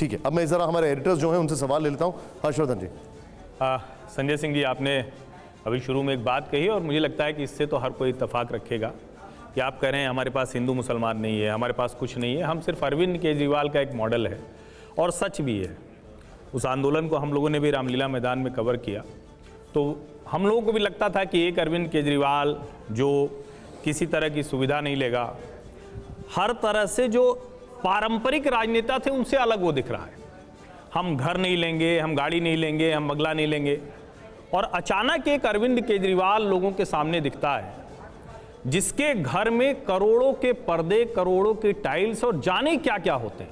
ठीक है, अब मैं ज़रा हमारे एडिटर्स जो हैं उनसे सवाल ले लेता हूँ। हर्षवर्धन जी। संजय सिंह जी, आपने अभी शुरू में एक बात कही और मुझे लगता है कि इससे तो हर कोई इत्तेफाक रखेगा कि आप कह रहे हैं हमारे पास हिंदू मुसलमान नहीं है, हमारे पास कुछ नहीं है, हम सिर्फ अरविंद केजरीवाल का एक मॉडल है। और सच भी है। उस आंदोलन को हम लोगों ने भी रामलीला मैदान में कवर किया, तो हम लोगों को भी लगता था कि एक अरविंद केजरीवाल जो किसी तरह की सुविधा नहीं लेगा, हर तरह से जो पारंपरिक राजनेता थे उनसे अलग वो दिख रहा है। हम घर नहीं लेंगे, हम गाड़ी नहीं लेंगे, हम बंगला नहीं लेंगे, और अचानक एक अरविंद केजरीवाल लोगों के सामने दिखता है जिसके घर में करोड़ों के पर्दे, करोड़ों की टाइल्स और जाने क्या क्या होते हैं।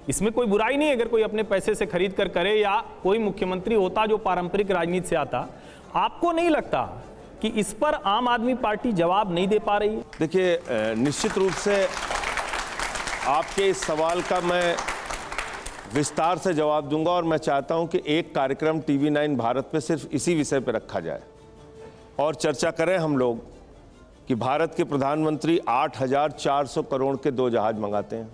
इसमें कोई बुराई नहीं है अगर कोई अपने पैसे से खरीद कर करे, या कोई मुख्यमंत्री होता जो पारंपरिक राजनीति से आता। आपको नहीं लगता कि इस पर आम आदमी पार्टी जवाब नहीं दे पा रही है? देखिए, निश्चित रूप से आपके इस सवाल का मैं विस्तार से जवाब दूंगा, और मैं चाहता हूं कि एक कार्यक्रम टीवी 9 भारत पे सिर्फ इसी विषय पे रखा जाए और चर्चा करें हम लोग कि भारत के प्रधानमंत्री 8,400 करोड़ के 2 जहाज मंगाते हैं।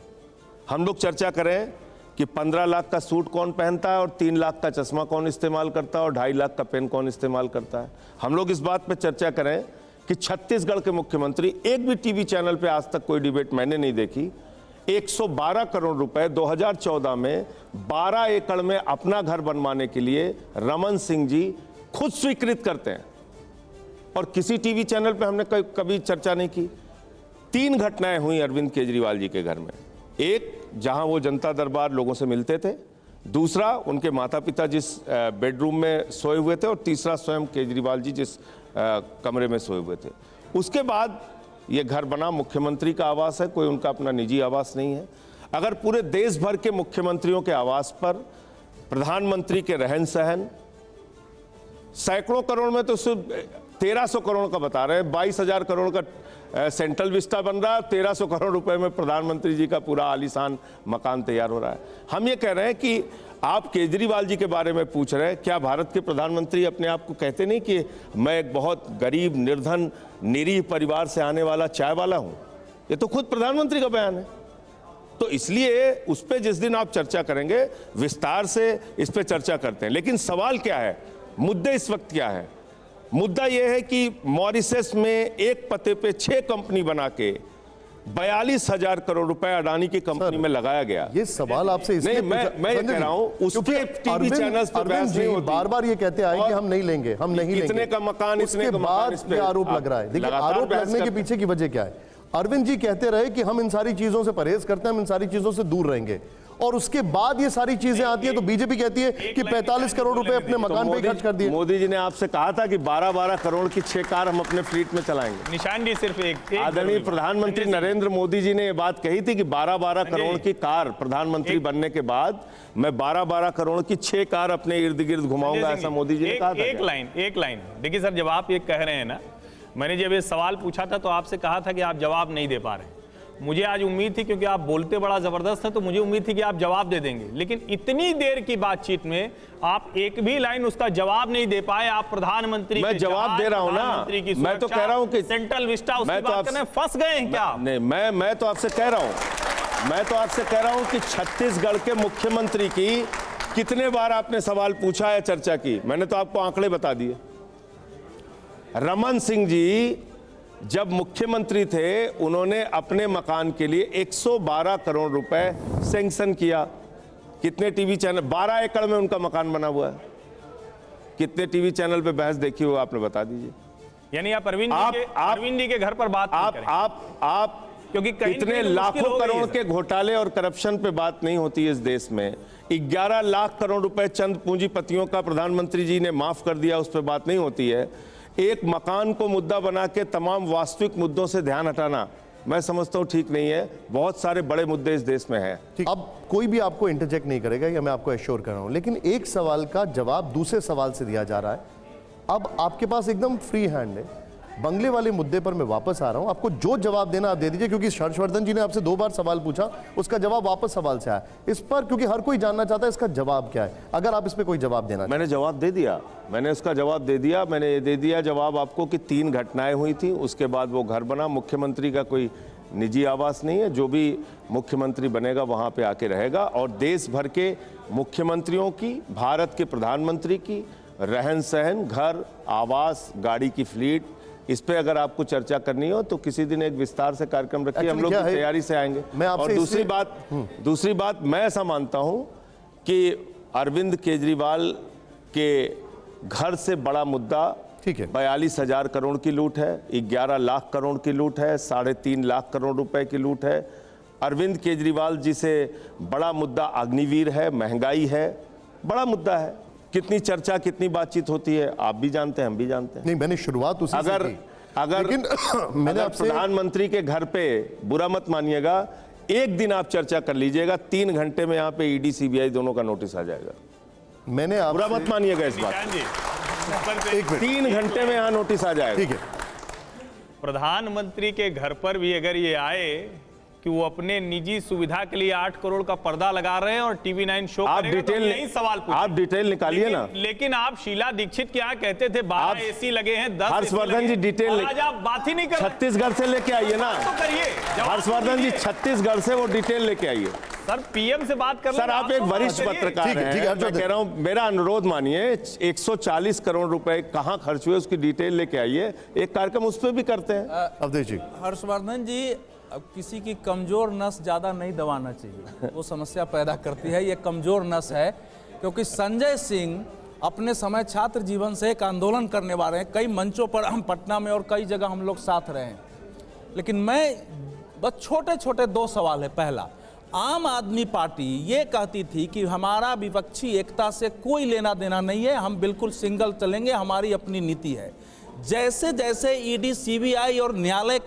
हम लोग चर्चा करें कि 15 लाख का सूट कौन पहनता है और 3 लाख का चश्मा कौन इस्तेमाल करता है और 2.5 लाख का पेन कौन इस्तेमाल करता है। हम लोग इस बात पर चर्चा करें कि छत्तीसगढ़ के मुख्यमंत्री, एक भी टीवी चैनल पे आज तक कोई डिबेट मैंने नहीं देखी, 112 करोड़ रुपए 2014 में 12 एकड़ में अपना घर बनवाने के लिए रमन सिंह जी खुद स्वीकृत करते हैं, और किसी टीवी चैनल पे हमने कभी चर्चा नहीं की। 3 घटनाएं हुई अरविंद केजरीवाल जी के घर में। एक, जहां वो जनता दरबार लोगों से मिलते थे, दूसरा उनके माता पिता जिस बेडरूम में सोए हुए थे, और तीसरा स्वयं केजरीवाल जी जिस कमरे में सोए हुए थे। उसके बाद ये घर बना, मुख्यमंत्री का आवास है, कोई उनका अपना निजी आवास नहीं है। अगर पूरे देश भर के मुख्यमंत्रियों के आवास पर प्रधानमंत्री के रहन सहन, सैकड़ों करोड़ में तो सिर्फ 1300 करोड़ का बता रहे हैं, 22,000 करोड़ का सेंट्रल विस्टा बन रहा है, 1300 करोड़ रुपए में प्रधानमंत्री जी का पूरा आलीशान मकान तैयार हो रहा है। हम ये कह रहे हैं कि आप केजरीवाल जी के बारे में पूछ रहे हैं, क्या भारत के प्रधानमंत्री अपने आप को कहते नहीं कि मैं एक बहुत गरीब, निर्धन, निरीह परिवार से आने वाला चाय वाला हूं? ये तो खुद प्रधानमंत्री का बयान है। तो इसलिए उस पर जिस दिन आप चर्चा करेंगे विस्तार से इस पर चर्चा करते हैं। लेकिन सवाल क्या है, मुद्दे इस वक्त क्या है? मुद्दा यह है कि मॉरिशस में एक पते पे 6 कंपनी बना के 42,000 करोड़ रुपए अडानी की कंपनी में लगाया गया। ये सवाल आपसे इसलिए मैं ये कह रहा हूं, उसके टीवी चैनल्स पर बहस नहीं होती। बार-बार ये कहते आए कि हम नहीं लेंगे, हम नहीं लेंगे। इतने का मकान, इतने का मकान, इस पे आरोप लग रहा है। देखिए, आरोप लगने के पीछे की वजह क्या है? अरविंद जी कहते रहे कि हम इन सारी चीजों से परहेज करते हैं, हम इन सारी चीजों से दूर रहेंगे, और उसके बाद ये सारी चीजें आती है तो बीजेपी कहती है कि 45 करोड़ रुपए अपने मकान पे खर्च कर दिए। मोदी जी ने आपसे कहा था कि 12-12 करोड़ की 6 कार हम अपने फ्लीट में चलाएंगे। निशान जी सिर्फ एक आदरणीय प्रधानमंत्री नरेंद्र मोदी जी ने ये बात कही थी कि 12-12 करोड़ की कार, प्रधानमंत्री बनने के बाद मैं 12-12 करोड़ की 6 कार अपने इर्द गिर्द घुमाऊंगा, ऐसा मोदी जी ने कहा था। एक लाइन देखिए सर, जब आप ये कह रहे हैं ना, मैंने जब ये सवाल पूछा था तो आपसे कहा था कि आप जवाब नहीं दे पा रहे। मुझे आज उम्मीद थी, क्योंकि आप बोलते बड़ा जबरदस्त है, तो मुझे उम्मीद थी कि आप जवाब दे देंगे। लेकिन इतनी देर की बातचीत में आप एक भी लाइन उसका जवाब नहीं दे पाए। आप प्रधानमंत्री, मैं जवाब दे रहा हूं ना, मैं तो कह रहा हूं कि सेंट्रल विस्टा उसकी बात करने फंस गए हैं क्या? नहीं, मैं तो आपसे कह रहा हूं कि छत्तीसगढ़ के मुख्यमंत्री की कितने बार आपने सवाल पूछा है, चर्चा की? मैंने तो आपको आंकड़े बता दिए। रमन सिंह जी जब मुख्यमंत्री थे, उन्होंने अपने मकान के लिए 112 करोड़ रुपए सैंक्शन किया। कितने टीवी चैनल, 12 एकड़ में उनका मकान बना हुआ है। कितने टीवी चैनल पे बहस देखी हो आपने, बता दीजिए। यानी आप अरविंद जी के घर पर बात आप क्योंकि इतने लाखों करोड़ के घोटाले और करप्शन पे बात नहीं होती है इस देश में। 11 लाख करोड़ रुपए चंद पूंजीपतियों का प्रधानमंत्री जी ने माफ कर दिया, उस पर बात नहीं होती है। एक मकान को मुद्दा बना के तमाम वास्तविक मुद्दों से ध्यान हटाना मैं समझता हूं ठीक नहीं है। बहुत सारे बड़े मुद्दे इस देश में हैं। अब कोई भी आपको इंटरजेक्ट नहीं करेगा, या मैं आपको एश्योर कर रहा हूं, लेकिन एक सवाल का जवाब दूसरे सवाल से दिया जा रहा है। अब आपके पास एकदम फ्री हैंड है। बंगले वाले मुद्दे पर मैं वापस आ रहा हूं, आपको जो जवाब देना आप दे दीजिए, क्योंकि हर्षवर्धन जी ने आपसे 2 बार सवाल पूछा, उसका जवाब वापस सवाल से आया इस पर, क्योंकि हर कोई जानना चाहता है इसका जवाब क्या है। अगर आप इस पर कोई जवाब देना, मैंने जवाब दे दिया, मैंने उसका जवाब दे दिया। मैंने ये दे दिया जवाब आपको कि 3 घटनाएं हुई थी, उसके बाद वो घर बना। मुख्यमंत्री का कोई निजी आवास नहीं है। जो भी मुख्यमंत्री बनेगा वहाँ पे आके रहेगा और देश भर के मुख्यमंत्रियों की, भारत के प्रधानमंत्री की रहन सहन, घर, आवास, गाड़ी की फ्लीट, इस पे अगर आपको चर्चा करनी हो तो किसी दिन एक विस्तार से कार्यक्रम रखिए, हम लोग की तैयारी से आएंगे। और दूसरी बात मैं ऐसा मानता हूं कि अरविंद केजरीवाल के घर से बड़ा मुद्दा 42,000 करोड़ की लूट है, 11 लाख करोड़ की लूट है, 3.5 लाख करोड़ रुपए की लूट है। अरविंद केजरीवाल जी से बड़ा मुद्दा अग्निवीर है, महंगाई है, बड़ा मुद्दा है। कितनी चर्चा, कितनी बातचीत होती है, आप भी जानते हैं, हम भी जानते हैं। नहीं, मैंने शुरुआत उसी से की। मैंने प्रधानमंत्री के घर पे, बुरा मत मानिएगा, एक दिन आप चर्चा कर लीजिएगा, 3 घंटे में यहाँ पे ईडी सीबीआई दोनों का नोटिस आ जाएगा। मैंने बुरा मत मानिएगा इस बात, 3 घंटे में यहाँ नोटिस आ जाएगा। ठीक है। प्रधानमंत्री के घर पर भी अगर ये आए कि वो अपने निजी सुविधा के लिए 8 करोड़ का पर्दा लगा रहे हैं और टीवी 9 शो आप करेगा, डिटेल तो यही सवाल पूछिए। आप डिटेल निकालिए ना। लेकिन आप शीला दीक्षित क्या कहते थे, 12 एसी लगे हैं, 10 हर्षवर्धन जी डिटेल, आज आप बात ही नहीं कर, छत्तीसगढ़ से लेके आइए ना, तो करिए। हर्षवर्धन जी छत्तीसगढ़ से वो डिटेल लेके आइए। सर पीएम से बात कर, सर आप एक वरिष्ठ पत्रकार हैं, मैं कह रहा हूं, मेरा अनुरोध मानिए, 140 करोड़ रुपए कहां खर्च हुए उसकी डिटेल लेके आइए, एक कार्यक्रम उस पर भी करते हैं। अवधेश जी, हर्षवर्धन जी, अब किसी की कमजोर नस ज्यादा नहीं दबाना चाहिए, वो समस्या पैदा करती है। ये कमजोर नस है क्योंकि संजय सिंह अपने समय छात्र जीवन से एक आंदोलन करने वाले हैं, कई मंचों पर, हम पटना में और कई जगह हम लोग साथ रहे हैं। लेकिन मैं बस छोटे छोटे 2 सवाल है। पहला, आम आदमी पार्टी ये कहती थी कि हमारा विपक्षी एकता से कोई लेना देना नहीं है, हम बिल्कुल सिंगल चलेंगे, हमारी अपनी नीति है। जैसे जैसे ईडी, सीबीआई और न्यायालय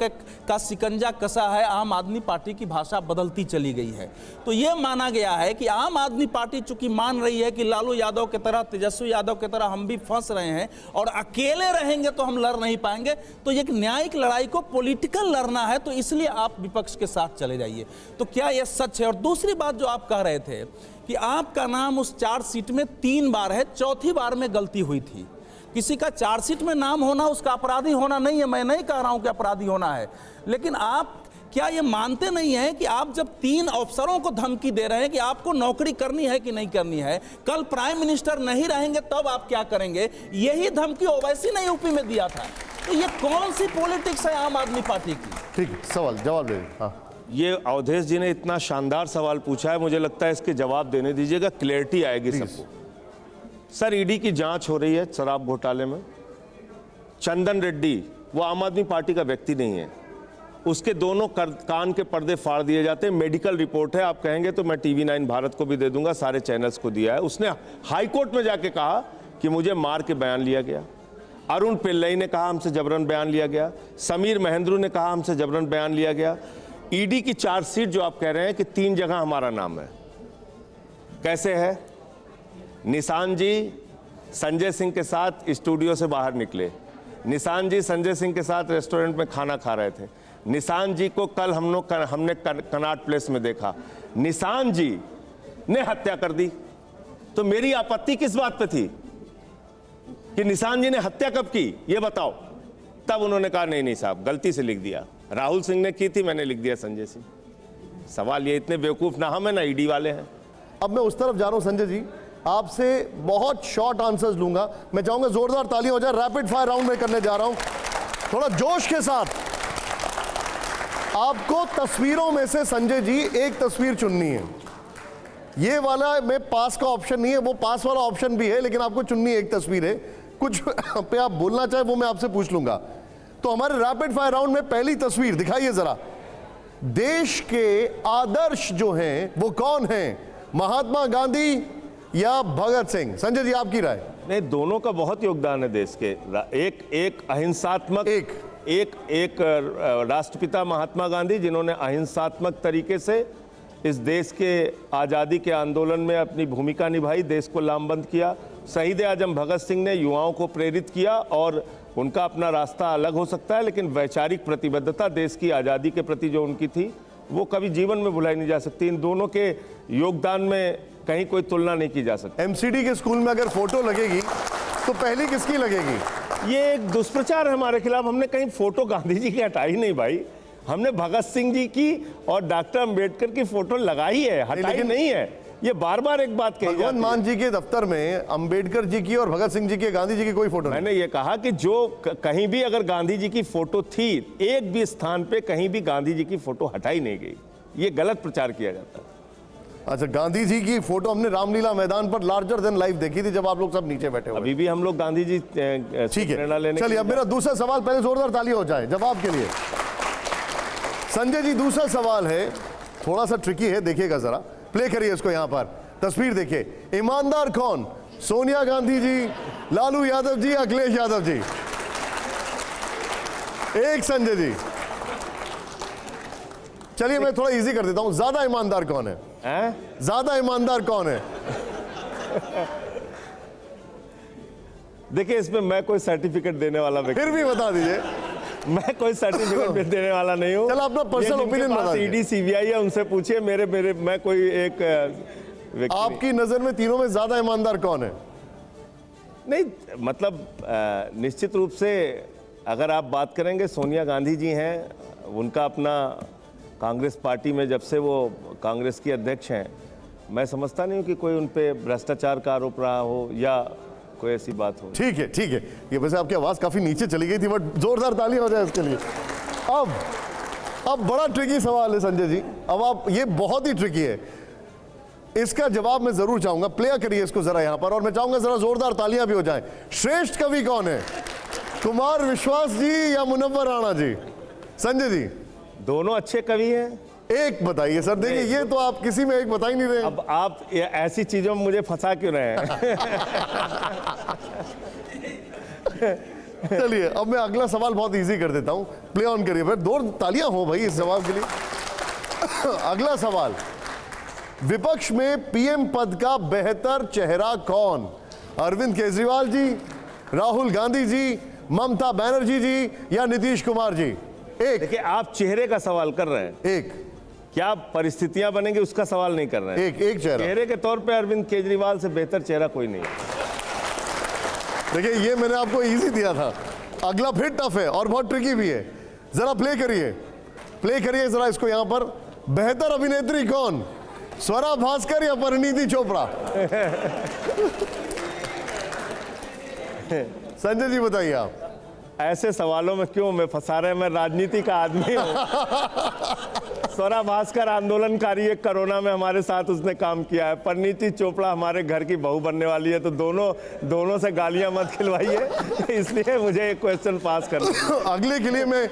का शिकंजा कसा है, आम आदमी पार्टी की भाषा बदलती चली गई है। तो ये माना गया है कि आम आदमी पार्टी चूंकि मान रही है कि लालू यादव की तरह, तेजस्वी यादव की तरह हम भी फंस रहे हैं और अकेले रहेंगे तो हम लड़ नहीं पाएंगे, तो एक न्यायिक लड़ाई को पॉलिटिकल लड़ना है, तो इसलिए आप विपक्ष के साथ चले जाइए। तो क्या यह सच है? और दूसरी बात जो आप कह रहे थे कि आपका नाम उस चार्जशीट में 3 बार है, 4थी बार में गलती हुई थी। किसी का चार्जशीट में नाम होना उसका अपराधी होना नहीं है, मैं नहीं कह रहा हूं कि अपराधी होना है, लेकिन आप क्या ये मानते नहीं हैं कि आप जब 3 अफसरों को धमकी दे रहे हैं कि आपको नौकरी करनी है कि नहीं करनी है, कल प्राइम मिनिस्टर नहीं रहेंगे तब आप क्या करेंगे, यही धमकी ओवैसी ने यूपी में दिया था। तो ये कौन सी पॉलिटिक्स है आम आदमी पार्टी की? ठीक है, सवाल जवाब दे। हाँ, ये अवधेश जी ने इतना शानदार सवाल पूछा है, मुझे लगता है इसके जवाब देने दीजिएगा, क्लैरिटी आएगी सबको। सर, ईडी की जांच हो रही है शराब घोटाले में। चंदन रेड्डी वो आम आदमी पार्टी का व्यक्ति नहीं है, उसके दोनों कान के पर्दे फाड़ दिए जाते हैं। मेडिकल रिपोर्ट है, आप कहेंगे तो मैं टीवी 9 भारत को भी दे दूंगा, सारे चैनल्स को दिया है। उसने हाई कोर्ट में जाके कहा कि मुझे मार के बयान लिया गया। अरुण पिल्लई ने कहा हमसे जबरन बयान लिया गया। समीर महेंद्रू ने कहा हमसे जबरन बयान लिया गया। ईडी की चार्जशीट जो आप कह रहे हैं कि 3 जगह हमारा नाम है, कैसे है? निशान जी संजय सिंह के साथ स्टूडियो से बाहर निकले, निशान जी संजय सिंह के साथ रेस्टोरेंट में खाना खा रहे थे, निशान जी को कल हमने कनॉट प्लेस में देखा, निशान जी ने हत्या कर दी। तो मेरी आपत्ति किस बात पे थी कि निशान जी ने हत्या कब की ये बताओ? तब उन्होंने कहा नहीं साहब गलती से लिख दिया, राहुल सिंह ने की थी, मैंने लिख दिया संजय सिंह। सवाल ये, इतने बेवकूफ ना हम है ना ईडी वाले हैं। अब मैं उस तरफ जा रहा हूं संजय जी, आपसे बहुत शॉर्ट आंसर्स लूंगा। मैं चाहूंगा जोरदार तालियां हो जाए, रैपिड फायर राउंड में करने जा रहा हूं, थोड़ा जोश के साथ। आपको तस्वीरों में से संजय जी एक तस्वीर चुननी है। ये वाला में पास का ऑप्शन नहीं है, वो पास वाला ऑप्शन भी है, लेकिन आपको चुननी एक तस्वीर है। कुछ पे आप बोलना चाहे वो मैं आपसे पूछ लूंगा। तो हमारे रैपिड फायर राउंड में पहली तस्वीर दिखाइए जरा। देश के आदर्श जो हैं वो कौन हैं, महात्मा गांधी या भगत सिंह? संजय जी आपकी राय। नहीं, दोनों का बहुत योगदान है देश के। एक अहिंसात्मक, एक राष्ट्रपिता महात्मा गांधी जिन्होंने अहिंसात्मक तरीके से इस देश के आज़ादी के आंदोलन में अपनी भूमिका निभाई, देश को लामबंद किया। शहीद आजम भगत सिंह ने युवाओं को प्रेरित किया और उनका अपना रास्ता अलग हो सकता है, लेकिन वैचारिक प्रतिबद्धता देश की आज़ादी के प्रति जो उनकी थी वो कभी जीवन में भुलाई नहीं जा सकती। इन दोनों के योगदान में कहीं कोई तुलना नहीं की जा सकती। एमसीडी के स्कूल में अगर फोटो लगेगी तो पहली किसकी लगेगी? ये एक दुष्प्रचार है हमारे खिलाफ। हमने कहीं फोटो गांधी जी की हटाई नहीं भाई, हमने भगत सिंह जी की और डॉक्टर अंबेडकर की फोटो लगाई है, हटाई लेकिन- नहीं है। ये बार बार एक बात कही भगवंत जाती है। मान जी के दफ्तर में अंबेडकर जी की और भगत सिंह जी की, गांधी जी की कोई फोटो नहीं। मैंने ये कहा कि जो कहीं भी अगर गांधी जी की फोटो थी, एक भी स्थान पे कहीं भी गांधी जी की फोटो हटाई नहीं गई। ये गलत प्रचार किया जाता है। अच्छा, गांधी जी की फोटो हमने रामलीला मैदान पर लार्जर देन लाइफ देखी थी, जब आप लोग सब नीचे बैठे हुए। अभी भी हम लोग गांधी जी ठीक प्रेरणा है, लेने चलिए अब मेरा दूसरा सवाल, पहले जोरदार ताली हो जाए जवाब के लिए। संजय जी, दूसरा सवाल है, थोड़ा सा ट्रिकी है, देखिएगा जरा, प्ले करिए इसको। यहां पर तस्वीर देखिए, ईमानदार कौन, सोनिया गांधी जी, लालू यादव जी, अखिलेश यादव जी? एक संजय जी, चलिए मैं थोड़ा इजी कर देता हूं, ज्यादा ईमानदार कौन है? हैं? ज्यादा ईमानदार कौन है? देखिए, इसमें मैं कोई सर्टिफिकेट देने वाला व्यक्ति, फिर भी बता दीजिए। मैं कोई सर्टिफिकेट देने वाला नहीं हूँ। चलो अपना पर्सनल ओपिनियन बता दीजिए। ईडी सीबीआई है, उनसे पूछिए। मेरे मैं कोई एक व्यक्ति आपकी नजर में तीनों में ज्यादा ईमानदार कौन है? नहीं, मतलब निश्चित रूप से अगर आप बात करेंगे, सोनिया गांधी जी हैं, उनका अपना कांग्रेस पार्टी में जब से वो कांग्रेस की अध्यक्ष हैं, मैं समझता नहीं हूँ कि कोई उन पे भ्रष्टाचार का आरोप रहा हो या कोई ऐसी बात हो। ठीक है, ठीक है, ये वैसे आपकी आवाज काफी नीचे चली गई थी, बट जोरदार ताली हो जाए इसके लिए। अब बड़ा ट्रिकी सवाल है संजय जी, अब आप, ये बहुत ही ट्रिकी है, इसका जवाब मैं जरूर चाहूंगा। प्ले करिए इसको जरा यहां पर, और मैं चाहूंगा जरा जोरदार तालियां भी हो जाएं। श्रेष्ठ कवि कौन है, कुमार विश्वास जी या मुनव्वर राणा जी? संजय जी, दोनों अच्छे कवि हैं। एक बताइए सर। देखिए, ये तो आप किसी में एक बता ही नहीं रहे। अब आप ऐसी चीजों में मुझे फंसा क्यों रहे हैं? चलिए अब मैं अगला सवाल बहुत इजी कर देता हूं, प्ले ऑन करिए फिर, दो तालियां हो भाई इस जवाब के लिए। अगला सवाल, विपक्ष में पीएम पद का बेहतर चेहरा कौन? अरविंद केजरीवाल जी, राहुल गांधी जी, ममता बनर्जी जी या नीतीश कुमार जी? एक देखिए, आप चेहरे का सवाल कर रहे हैं, एक क्या परिस्थितियां बनेंगी उसका सवाल नहीं कर रहे हैं। एक चेहरा। चेहरे के तौर पे अरविंद केजरीवाल से बेहतर चेहरा कोई नहीं है। देखिए, ये मैंने आपको इजी दिया था, अगला फिर टफ है और बहुत ट्रिकी भी है। जरा प्ले करिए जरा इसको यहां पर। बेहतर अभिनेत्री कौन, स्वरा भास्कर या परिणीति चोपड़ा? संजय जी बताइए आप। ऐसे सवालों में क्यों मैं फंसा रहे हैं? मैं राजनीति का आदमी हूँ। स्वरा भास्कर आंदोलनकारी है, कोरोना में हमारे साथ उसने काम किया है। परिणीति चोपड़ा हमारे घर की बहू बनने वाली है, तो दोनों से गालियां मत खिलवाइए। इसलिए मुझे एक क्वेश्चन पास करना। अगले के लिए मैं